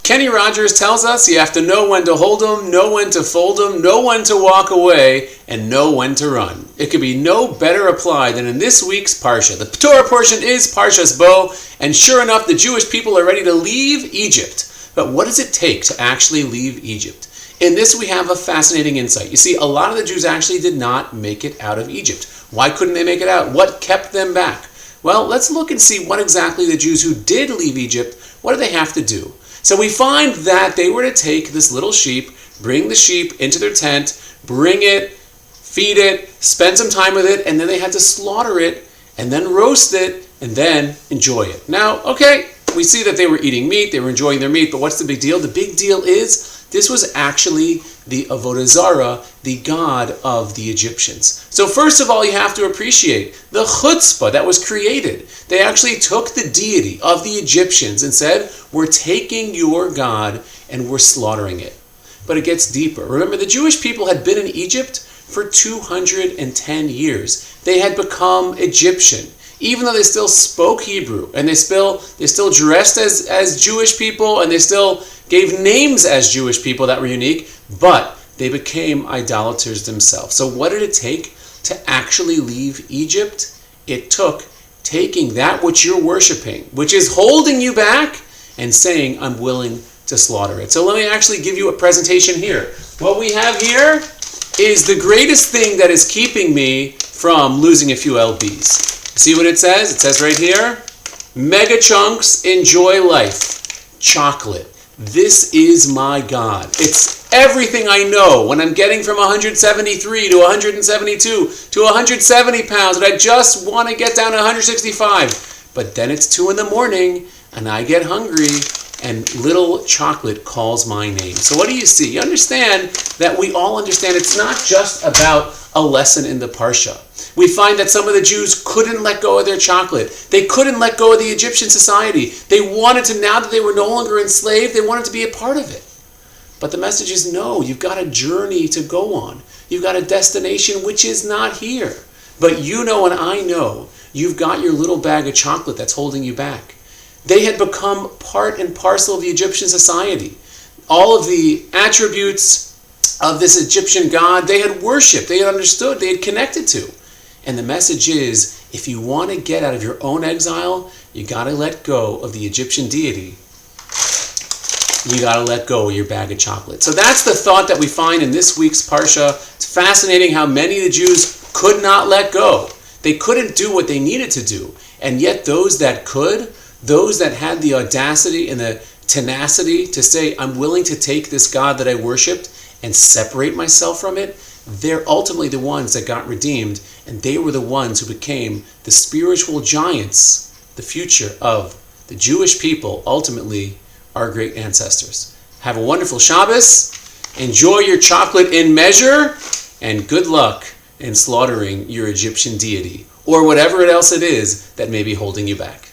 Kenny Rogers tells us you have to know when to hold them, know when to fold them, know when to walk away, and know when to run. It could be no better applied than in this week's Parsha. The Torah portion is Parshas Bo, and sure enough, the Jewish people are ready to leave Egypt. But what does it take to actually leave Egypt? In this, we have a fascinating insight. You see, a lot of the Jews actually did not make it out of Egypt. Why couldn't they make it out? What kept them back? Well, let's look and see what exactly the Jews who did leave Egypt, what do they have to do? So we find that they were to take this little sheep, bring the sheep into their tent, bring it, feed it, spend some time with it, and then they had to slaughter it, and then roast it, and then enjoy it. Now, okay, we see that they were eating meat, they were enjoying their meat, but what's the big deal? The big deal is this was actually the Avodah Zarah, the god of the Egyptians. So first of all, you have to appreciate the chutzpah that was created. They actually took the deity of the Egyptians and said, we're taking your god and we're slaughtering it. But it gets deeper. Remember, the Jewish people had been in Egypt for 210 years. They had become Egyptian. Even though they still spoke Hebrew and they still dressed as Jewish people and they still gave names as Jewish people that were unique, but they became idolaters themselves. So what did it take to actually leave Egypt? It took taking that which you're worshiping, which is holding you back, and saying, I'm willing to slaughter it. So let me actually give you a presentation here. What we have here is the greatest thing that is keeping me from losing a few lbs. See what it says? It says right here, Mega Chunks Enjoy Life, chocolate. This is my God. It's everything I know when I'm getting from 173 to 172 to 170 pounds and I just want to get down to 165. But then it's 2 in the morning and I get hungry and little chocolate calls my name. So what do you see? You understand that we all understand it's not just about a lesson in the Parsha. We find that some of the Jews couldn't let go of their chocolate. They couldn't let go of the Egyptian society. They wanted to, now that they were no longer enslaved, they wanted to be a part of it. But the message is no, you've got a journey to go on. You've got a destination which is not here. But you know and I know you've got your little bag of chocolate that's holding you back. They had become part and parcel of the Egyptian society. All of the attributes of this Egyptian god, they had worshipped, they had understood, they had connected to. And the message is, if you want to get out of your own exile, you got to let go of the Egyptian deity. You got to let go of your bag of chocolate. So that's the thought that we find in this week's Parsha. It's fascinating how many of the Jews could not let go. They couldn't do what they needed to do. And yet those that could, those that had the audacity and the tenacity to say, I'm willing to take this God that I worshipped and separate myself from it, they're ultimately the ones that got redeemed, and they were the ones who became the spiritual giants, the future of the Jewish people, ultimately our great ancestors. Have a wonderful Shabbos, enjoy your chocolate in measure, and good luck in slaughtering your Egyptian deity, or whatever else it is that may be holding you back.